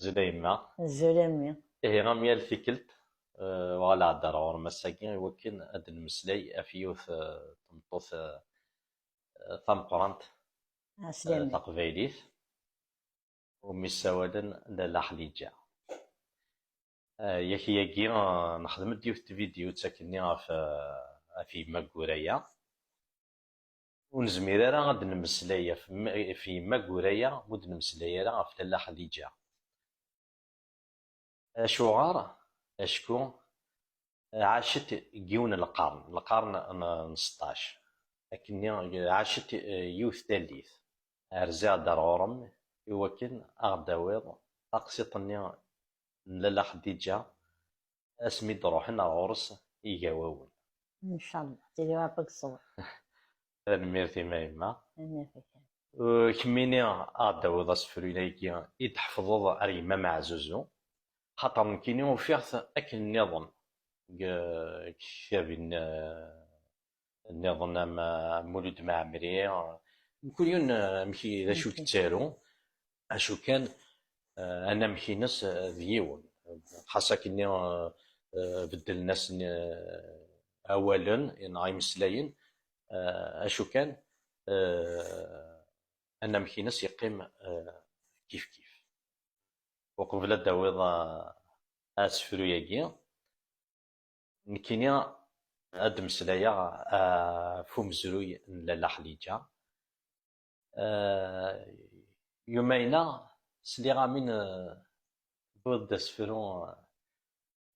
الزليمة. الزلمي. إيه غام يال ثيكلت. وغالا عدار غور مساكين وكن أد المسلاي أفيوث تمطوث ثمقرانت عسلامي. تقبايليت ومساودا لالا حليجة. ياكي ياكي نخدم ديوث فيديو تساكني في ماكورايا ونزمير راه غاد نمسلايا في ماكورايا ود نمسلايا راه في لالا حليجة. أشوغار أشكو عاشت جيون القرن 16 لكني عاشت يوث تاليث أرزاع دار غورم يوكن أغداويض تقسيطني لالا خديجة اسمي دروحن غورس إيجاواون. ان شاء الله تجي ربك الصور. تنميرتي مايما انا فاكر. كميني أغداويض أسفرينيكي يتحفظوض أريما مع زوزو خاطر كيني وفيغث أكل النظام كتاب النظام مولود معمري كل يوم مشي ذا شو كتارو اشو كان انا مشي ناس ديون خاصة كني بدل الناس اولا نعي مسلاين اشو كان انا مشي ناس يقيم كيف كيف وقبل الدويض اسفرو ياكي نكيني هاد مسلايا فوم زروي لالا حليجة يومينا سليغا من بود سفرون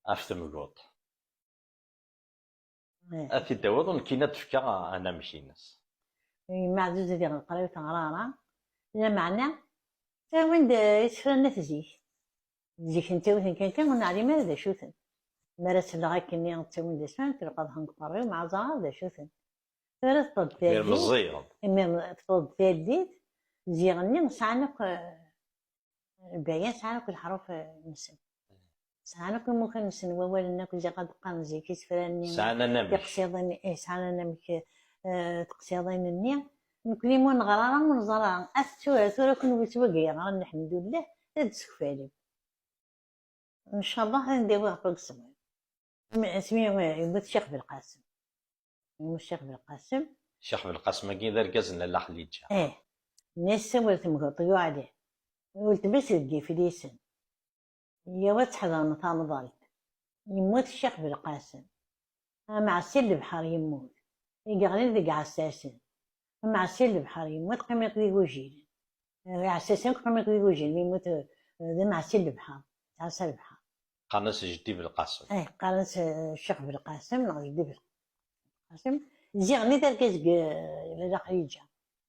افتم قوط اثي داوض كينا تفكا انا مشينس معزوزة ديال القراية غرارة لا معنى تا وين يسفرنا تزيك زيك انت وين كان ونعلي ما هذا شوثن مارس لغا كني غتسوي دسمان تلقى هنقري مع زهر ذا شوثن ثلاث طب غير ثالث مزيغ امير طب ثالث زيغني سعنك البيان سعنك الحروف مسن سعنك ممكن مسن وول انك زي قد قام زي كيس فراني سعنا نمك تقصيضين ايه سعنا نمك تقصيضين النية نكلي من غرارة من زرارة أثورة ثورة كن بتوقع غير الحمد لله تسكفالي إن شاء الله نديروها فوق السماء. اسمي يموت الشيخ بالقاسم. يموت الشيخ بالقاسم. الشيخ بالقاسم كي دار كازن لالا حليجة. إيه الناس سولت مقطيو عليه قلت بس تجي في ليسن يا واد حضانة تنضلت يموت الشيخ بالقاسم مع السيل البحر يموت يقعدين ذيك عساسين مع السيل البحر يموت قيمة ذي وجيل عساسين قيمة ذي وجيل يموت ذي مع السيل البحر تاع السيل البحر قناص جدي بالقاسم. إيه قناص الشيخ بالقاسم لا جدي بالقاسم زيغني تركز لالا خديجة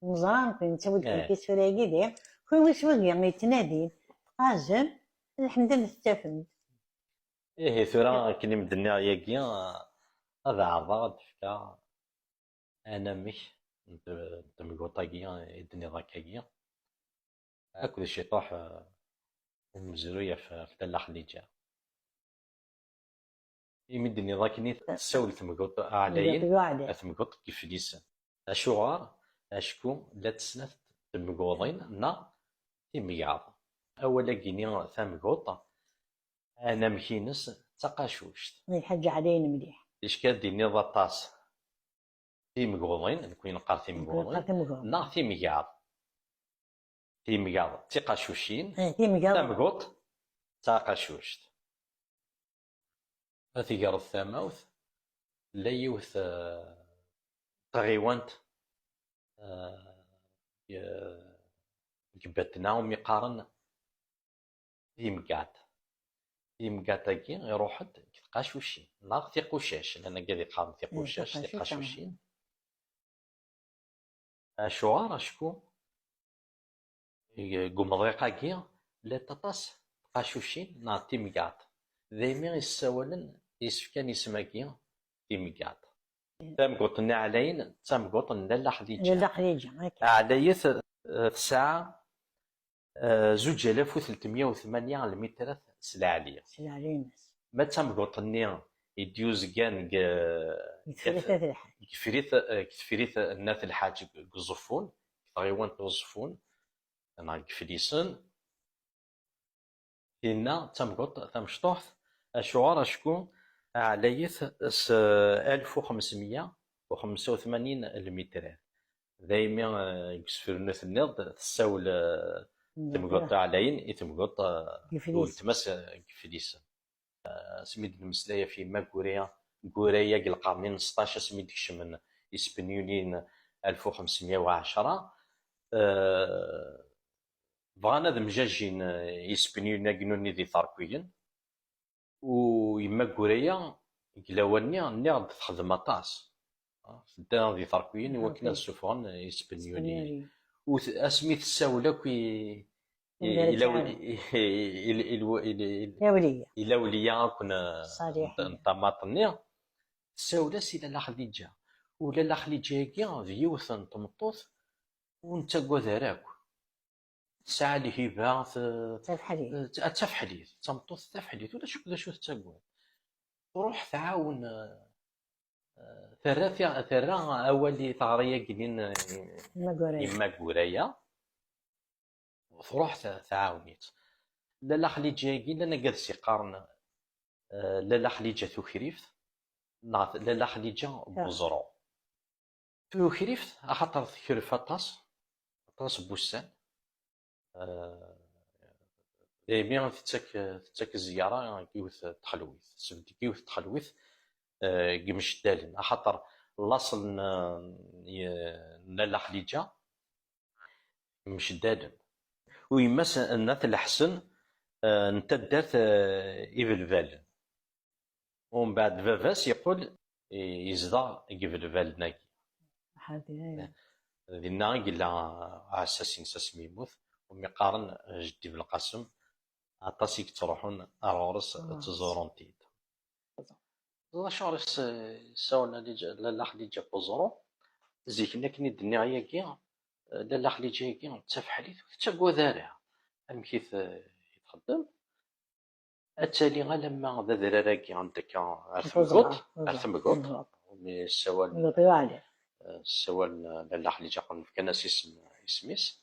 مزران كون نسوي الكيس فراقي دير كون واش بغي يتنادين قازم الحمد لله تستفند. إيه ثورة كني مدنيا ياكي هذا عرضا تفكا أنا مش تمقوطاكيا يدني ضاكاكيا أكل شي طاح مزروية في لالا حليجة يمدني ضاكني تساول تمقوط عليا تمقوط كيف ليسن أشوغار أشكو لا تسنث تمقوضين نا تيمياض أولا كيني تمقوط أنا مكينس تقاشوشت الحاج علينا مليح إيش كاديني ضطاس تيمقوضين نكون نقار تيمقوضين نا تيمياض تيقاشوشين تمقوط تقاشوشت أثيقار الثاموث لا يوث تغيوانت جبتنا وميقارن تيمقاتاكي يروحد تقاشوشين ناغ تيقوشاش لأن قاعد يقارن تيقوشاش تيقاشوشين أشوار أشكو قمضيقاكي لا تطاس تقاشوشين نا تيمقات دايما يساولن يسفكان يسماكي تيمقات تامقوطني علين تامقوطن لالا حديجة عليث الساعة 2308 المتر سلعلية ما تامقوطني يديوز كان كفريث الناس الحاج قزفون غيوان قزفون انا كفريسن هنا تمقط تمشطوحت أشعار شكون عليث 1585 المتر دايما يكسفرنا في النض تساول تمقط علين تمقط ولتمس كفليس سميد المسلاية في ما كوريا القرن 16 سميد من إسبانيولين 1510 بغانا ذا مجاجين إسبانيولين كنوني ذي ثاركويين ويما كوريا كلاواني نيغ تخدم أطاس دا ذي ثاركويين وكنا السفران إسبانيولي واسمي تساولا كي إلا وليا كنا نطماطني تساولا سي لا خديجة ولا لا خديجة كي ذيوث تمطوط ونتا كوذاراك ساعة الهبة تفحليت تمطوط تفحليت ولا شو تتقوى تروح تعاون ثرا أولي ثغرية كنين إما كورايا تروح تعاونيت لا خليجة كي لنا قاد سيقارن لا خليجة ثوكريفت لا خليجة بوزرو ثوكريفت أخطر ثكرف أطاس بوسان دايما تتك الزيارة كيوث تخلويث سبت كيوث تخلويث قمش دالن أخطر لاصل لا خليجة مش دالن ويمس الناس الحسن انت دارت إيفلفال ومن بعد فافاس يقول يزدى إيفلفال ناكي ذينا قلنا عساسين ساسمي يموت وميقارن جدي بالقاسم عطاسيك تروحون أرورس تزورون تيد شعرس ساونا لا خليجة بوزرو زيكنا كني الدنيا ياكي لا خليجة ياكي تفحليت تتقوى ذارها أم كيف يتخدم التالي لما ذا ذراراكي عندك أرثمقوط السوال لا خليجة قلنا كان اسميس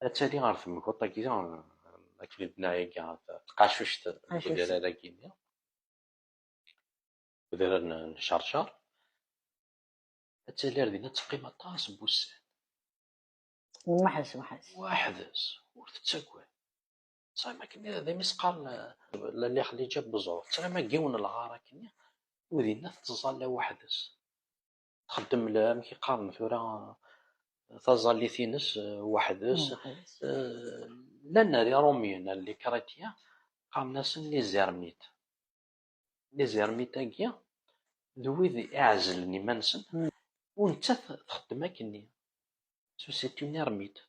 التالي أرثمقوط كي أكل بنايا تقاشوش ذراراكي ودير نشرشر التالي ردينا تقيم طاس بوسان وحدس ورتتسكوى صاي ما كنا ذا مسقال اللي خلي جاب بزور صاي ما كيون الغارة كنا ودينا تظل وحدس تخدم لا مكي قارن ثورا تظل ثينس وحدس لنا ري روميين اللي كراتيا قام ناس لي زيرميت كيا ذوي اعزلني منسن وانت تخدم كني سوسيتي نرميت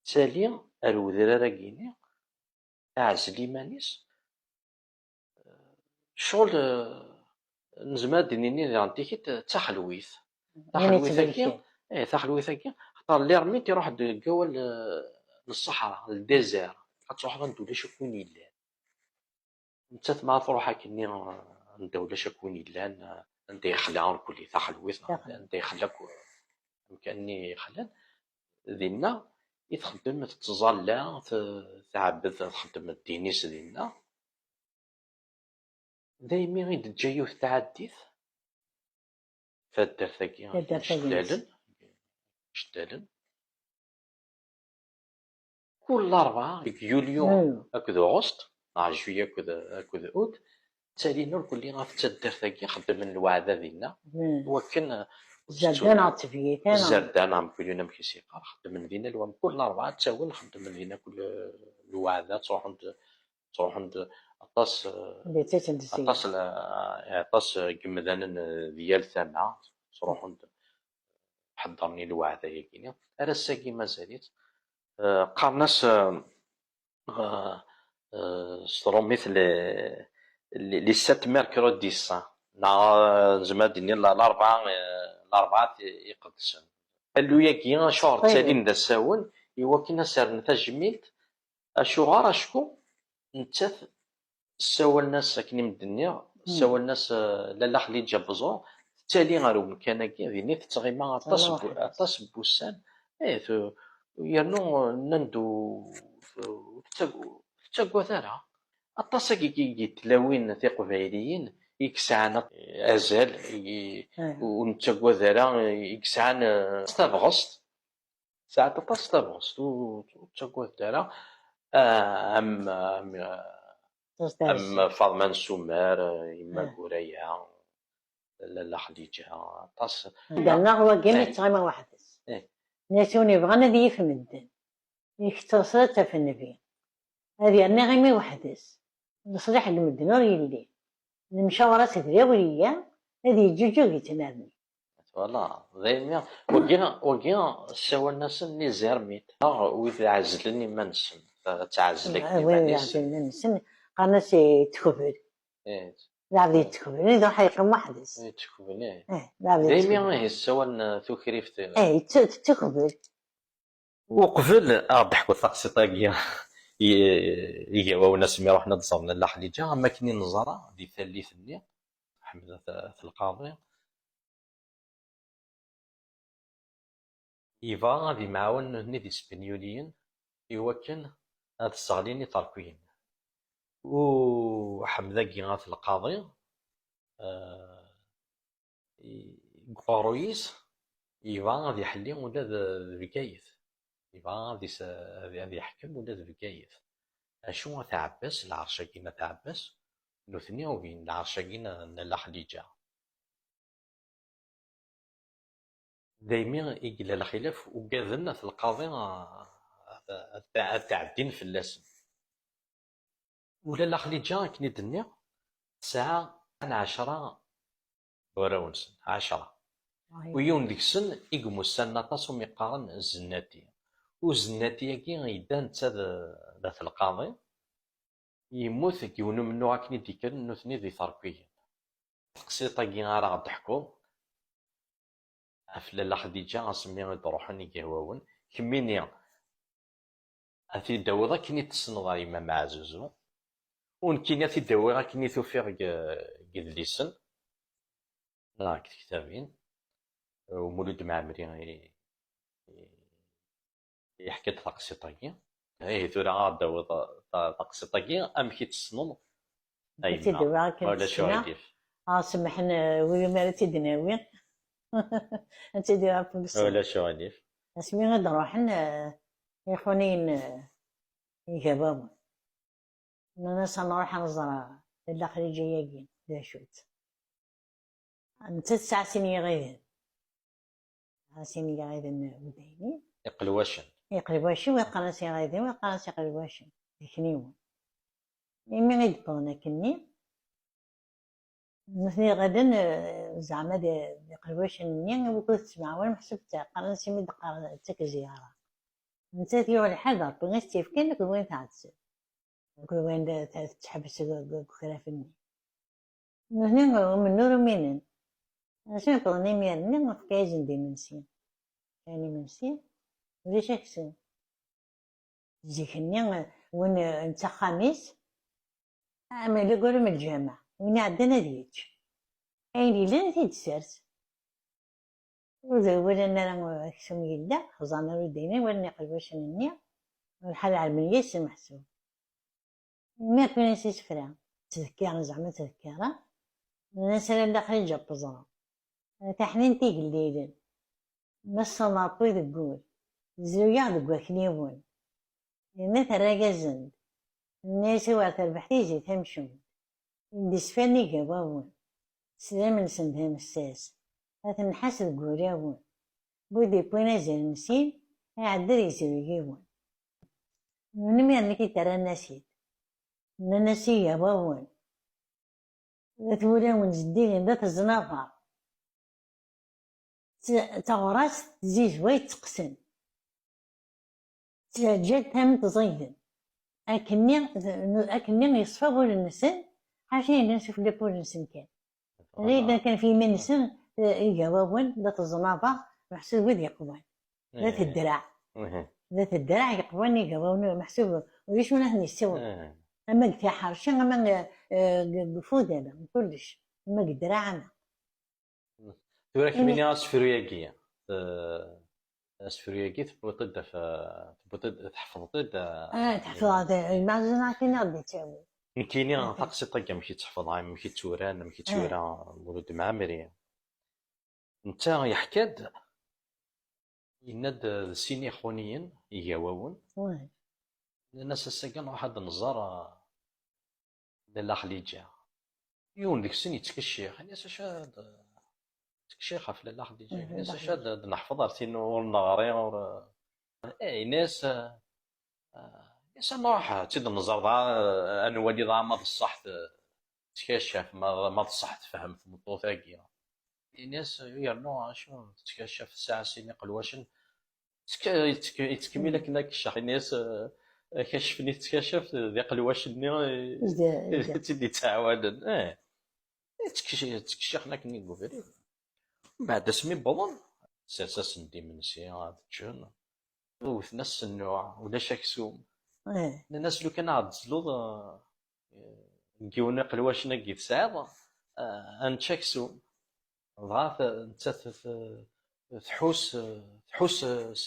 تالي الوذرارا كيني اعزل مانيس شغل نزماد نيني عندي تخلويث تخلويث خاطر اللي رميت يروح قول للصحراء للديزير تروح غندولي شكون يلان انت ما تروح كني ندولة شكون يلان انت يخلع كل تخلويث انت يخلك كاني خلان ذينا يتخدم تتظلى تعبد تخدم الدينيس ديالنا دايما غير تجايوث تعديث فدار ثاكي شتالن كل أربعة يوليو أكد أغسطس مع جوية أكد أوت تالي نور كل غاف تدار ثاكي خدم الوعدة ديالنا وكان زردان عاطفية زردان عم كلنا مكيسيقار خدم من دينا الوام كل أربعة تساوي نخدم من دينا كل الوعدة تروح عند أطاس قمدان ديال ثامعة تروح عند حضرني الوعدة ياكيني أرساكي مازاليت قارناس صرو مثل لي 7 ميركرودي سان زعما ديني الأربعة يقدسن قالو ياكي شهر تالين دا ساون إوا كينا سارن تجميلت أشغار أشكو نتا ساول ناس ساكنين من الدنيا ساول ناس لا خليجة بزور تالي غارو مكانا كي ذيني تتغيما أطاس بوسان يرنو نندو تاكو ثرى اطاس كي تلاوين تقبايليين يكسعنا ازال ونتاكو ذرا يكسعن تبغصت ساعات اطاس تبغصت وتاكو ذرا ام فاطمه السمار يما كوريا لا خديجه اطاس قالنا هو كيما تغيما واحد ناسوني بغانا ذي يفمدن يختصرت في النبي هذه أنا غيمي وحدس نصلح المدن يلي المشاورة تدري وليا هذه جوجو يتنادني فوالا دايما وكيا سوا الناس اللي زارميت وإذا عزلني ما نسن تعزلك وين عزلني نسن قالنا سي تكبر لعبدي تكبر إذا حيقم وحدس تكبر دايما هي سوا ثكريفت تكبر وقبل ضحكوا ثقسي طاقية يجاو ناس مي روحنا نتصورنا لا خديجة ما كني نزرع دي ثالث اللي حمد القاضي إيفا غادي معاون نادي اسبانيوليين يوكن هاد الصغالين يطركوين وحمد كي القاضي قارويس إيفا غادي يحلي ولا بكايف إيفا غادي يحكم ولا بكايف اشو تاع عباس العرشاكينا تاع عباس نوثني وين العرشاكينا لا خديجة دايما يقل الخلاف وقاذلنا في القاضي تاع الدين في اللاسن ولا لا خديجة كني دنيا ساعة 10 وراونسن 10 ويون ديك السن يقومو السنة طاسهم يقارن الزناتي وزناتي كي يدان تا ذات القاضي يموت كيونو منو هاكني ديكر نوثني ذي ثركويين تقسيطا كي راه ضحكو افلا لا خديجة غنسمي روحن يقهواون كميني اثي داوضا كني تسنض يما مع زوزو ونكيني اثي داوضا كني توفيق قدليسن راك كتابين ومولود معمري يحكي تقسيطاكي ايه ثورا داوض تقسيطاكي ام كي تسنض ايما ولا شو عيديف سمحنا وي مالتي دناوي انت ديرها في ولا شو عيديف اسمي غدا روحن يخونين يجابون انا سنروح نزرع الا خريجيه كين لا شوت انت 9 سنين غير سنين غير وديني يقلواشن ويقرنسي غير ويقرنسي قلواشن يكنيون مي غيد بونا كني مثني غدا زعما دي قلواشن ني وكنت تسمع وانا حسبت قرنسي مد تك زياره انت تيو الحذر بغيتي في كانك وين تعتسل كل وين تحبس كرافني مثني من نور مينن شنو طوني ميرني ما فكايزن دي منسي يعني منسي ليش احسن زيكني وين انت خميس عمل يقولوا من الجامع وين عندنا ديتش اين لين تيتسرت وذا انا راه كسم يدا خزانا ودينا ورني قلباش مني والحال علمية محسوب ما كنا سفرا تذكر زعما تذكره الناس اللي داخل جاب بزرا تحنين تيقليلن نص ناطوي ذقول زويا ذقوا كنيون الناس راجزن الناس وعثر بحتيجي تمشون ديسفاني قباون سلام نسندهم الساس هذا نحس ذقوريون بودي بوينا زين مسين عدل يزويون ونمي انكي ترى نسيت نسي يباون ثولا ونزدين ذات الزنافر تغراس تزيج ويت تقسن جات هم تزيدن أكني يصفى بول النسن عشان نشوف لي بول النسن كان إذا كان في من نسن يجاوبون ذات الزنافر محسوب ودي يقوان ذات الدراع ذات الدراع يقوان يجاوبون محسوب وليش من هني يسوي أما في حرشين أما قفود هذا كلش أما الدراع أنا ولكن من ياسفروا ياكيا سفرياكي تبوطد تبوطد تحفظ تحفظ هذا المعزن كي نغدي تساوي. كاينين طقسي طاقة ماشي تحفظها ماشي توران ماشي تورا مولود معمري. انت يحكاد يناد سيني خونيين يجاوون الناس الساكن راح هاد النزار لالا خليجة يون ديك السن يتكشيخ الناس شاد تكشيخة في لالا خليجة الناس شاد نحفظ رتين ور نغري ور اي ناس ناس نروح تيد النزار ضاع انوالي ضاع ما بصح تكشف ما بصح تفهم في مطوثاكي الناس يرنو شنو تكشف الساعة سيني قلواشن يتكمل لك الشرح الناس كشفني تكشف ذي قلواشني تدي تعاود تكشخنا كني نقول بعد اسمي بضن ساساس ندي منسي هذا تشون وث نفس النوع ولا شاكسوم الناس لو كان عاد تزلوض نجيونا قلواشنا كي تساعد انتشاكسوم ضغط انت تحوس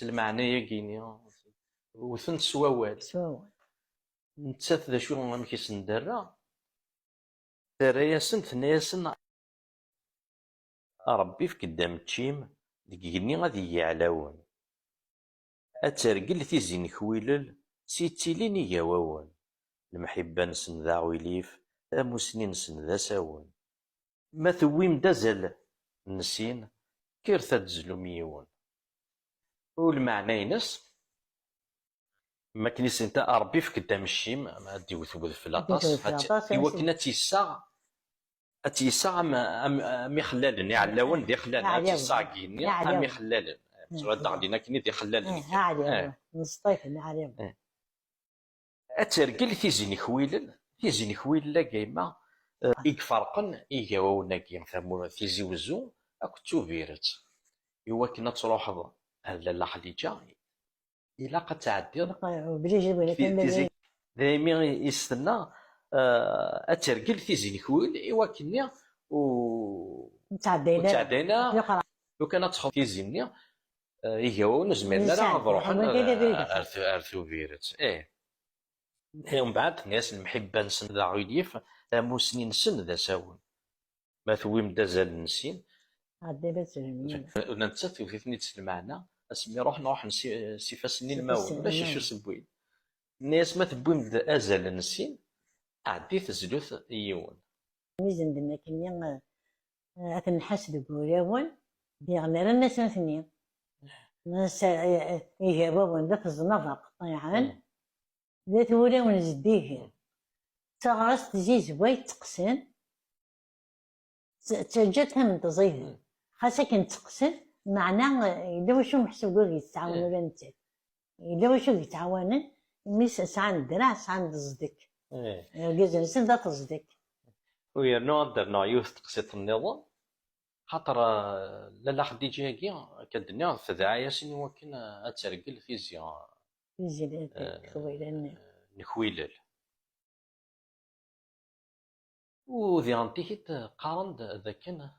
المعنى كيني وثنت سواوال انت ذا شو ما كيسندرا ترياسن ثنياسن ربي في قدام تشيم ديكيني غادي يعلاون اترقل تيزين خويلل سيتيلين يجاوون المحبة نسن ذا عويليف اموسنين نسن ذا ساون ما ثويم دازل نسين كيرثا تزلو ميون والمعنى ينس ما كنيس انت ربي في قدام الشيم ما دي وثبت في لاطاس ايوا كنا تيسا مي خلالن يعلاون دي خلالن تيسا كيني مي خلالن سؤال علينا كني دي خلالن نصطيف نعلم اترقل تيزيني خويلن لا كايما يفرقن يجاونا كيما ثمو تيزي وزو اكو توفيرت ايوا كنا تروح لا خليجه إلا قد تعدي دايما يستنى أترقل تيزين خويل إوا كني تعدينا لو كانت تخوف تيزيني يجاون زميلنا راه نروح أرثو فيرت ومن بعد ناس المحبة نسن ذا عيديف موسنين نسن ذا ساون ما ثويم دازال نسين وننتسات وثيثني تسلمعنا اسمي نروح نسيفاسني الماون ولا شو سبوين الناس ما تبويم ازال نسين عدي تزلوث يون ميزن دنا كني أتنحسد بولاون ديغنا الناس مثني ناس يجاوبون ذا الزنقة قطيعان ذات ولاون زديه تغرس تجي زوي تقسن تجاتها من تزيد خاصة كنت تقسن معناه إلا وشو محسوب قوي يتعاون ولا انت إلا وشو يتعاونن ميس سعان الدراع سعان تصدق جزء نسن ذا تصدق ويرنو درنا يوث تقسيط النظام خاطر لالا خديجة كي كدنيا في دعاية سيني وكن أترقل فيزياء نخويلل وذي غنتيكيت قارن ذاكن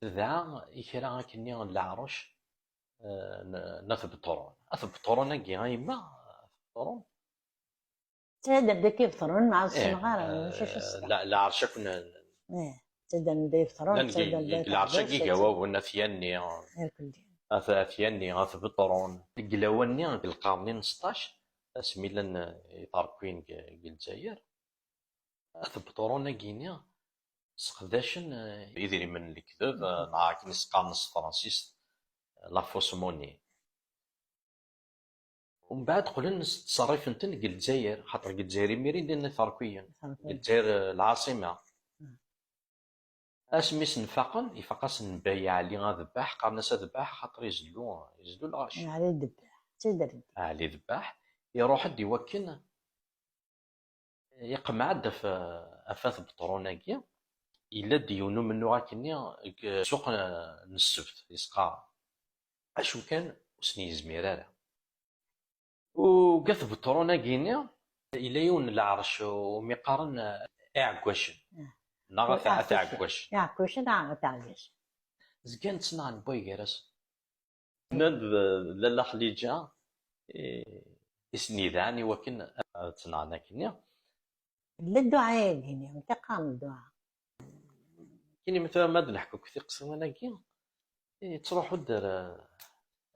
ذا يكرا كني العرش نثب طرون أثب طرون كي غايما طرون تهدى بدك يفطرون مع الصنغار لا العرش كنا تهدى بدا يفطرون العرش كي جاوبنا ثياني أثياني أثب طرون قلاواني بالقرنين 16 اسميلن يطاركوين الجزائر أثب طرون كينيا سقداشن يدري من الكذب نعاك نسقانس فرانسيس لافوسموني ومن بعد قلنا تصرف نتن الجزائر خاطر الجزائر ميرين ديالنا ثركويا الجزائر العاصمه اسميس نفاقن يفقس نبايع علي غذباح قرناس ذباح خاطر يزلو الغاش علي الذباح تدري علي ذباح يروح يوكن يقمع في افاث بطروناكيا إلا ديونو منو غاكني سوق نسبت يسقى اشو كان وسني زميرارا وقث بطرونا كينيا إلا يون العرش وميقارن اعكوشن نغا تاع عكوشن عكوشن تاع عكوشن زكان تصنع بوي جرس ناد لالا خليجة إسنيداني وكن تنعنا كنيا لا الدعاء يجيني انتقام الدعاء. كيني مثلا ما نحكو كثير قصوانا كي تروحو دار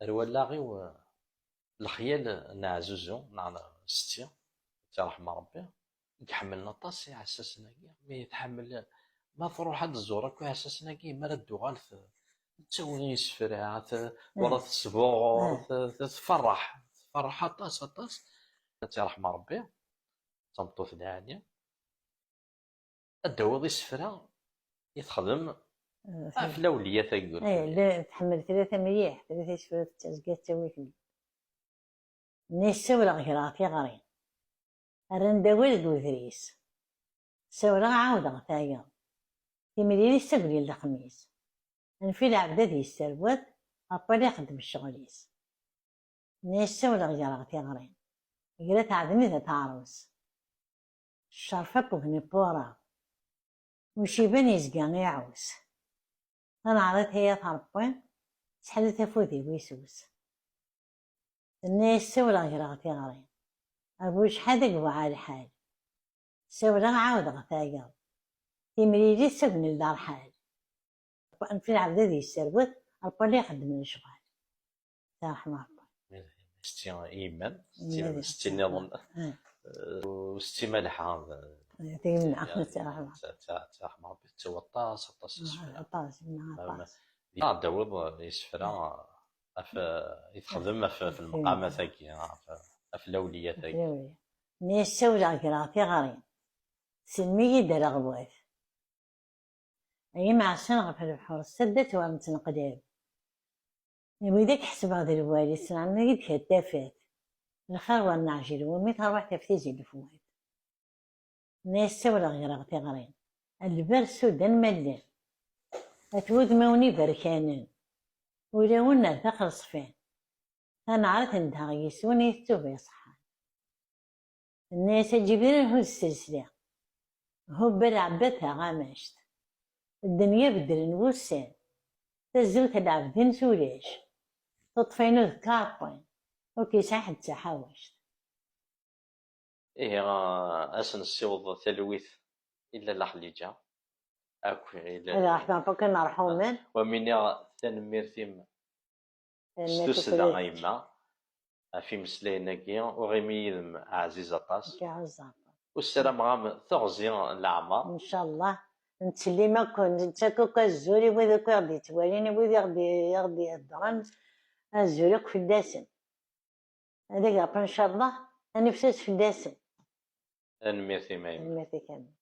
الولاغي والخيال نعزوزو نعنا ستي رحمة ربي يحملنا طاس يحسسنا كي مي يتحمل ما تروح هاد الزورك ويحسسنا كي ما ردو غالث تسوي يسفرع ورا تصبغ تفرح طاس رحمة ربي تمطوف العالية الدواضي يسفرع يتخدم في الأولية تقول لا تحمل 3 مليح 3 شفرات تزكى تسوي فيه نيسو الغيرات غرين الرندويل دوثريس سورا عاودة ثايا تمريني السبلي الخميس نفي العبدة دي السرود أبالي يخدم الشغليس نيسو الغيرات غرين قلت عدمي ذا تعرس الشرفة بغني بورا وشي بني زقان يعوس أنا عرضت هي طربين سحلت أفوذي ويسوس الناس سورا غيرات غرين أبوش حدق وعالي حال سورا عاود غثايا تمريجي سبن الدار حال في العبدة دي السربت أبالي يخدم الشغل رحمة الله ستي إيمان ستي نظن وستي ملحة تيمنع رحمة رحمة ربي تسوى طاس طاس داوود يسفرا يتخدم في المقامات هكي في الأوليات هكي ناس سورا غيرات غرين سلمي دار غبوات أي مع السنغ في البحور السدت وامتن قدام وإذاك حسب هذا الوالي سنعنا يدك التافات الخير والنعجل وميت أربع تفتيزي الفوات ناس سورا غيرات غرين البر سودان ملان أتود موني بركانان ولونا ثقل صفين أنا عرفت إنها يسوني يتوبي صحان الناس جبريل هو السلسلة هو برعبتها غامشت الدنيا بدل نوسان تزوت العبدين سوليش تطفينو ذكاربين وكيس حتى حاوشت إيه أسن السيوض ثلويث إلا لحليجة أكو إلا هذا رحمة فكنا نرحومن ومن تنميرتيم ستوسدا غايمة في مسليناكي وغيمي يدم عزيزة طاس والسلام غام ثغزي العمر إن شاء الله نتسلي ما كنت نتسكوك الزوري وذاك غادي تواليني وذا غادي يهضرن الزوري في الدسم هذاك إن شاء الله نفسس في الدسم نميرتي مايمة نميرتي كامل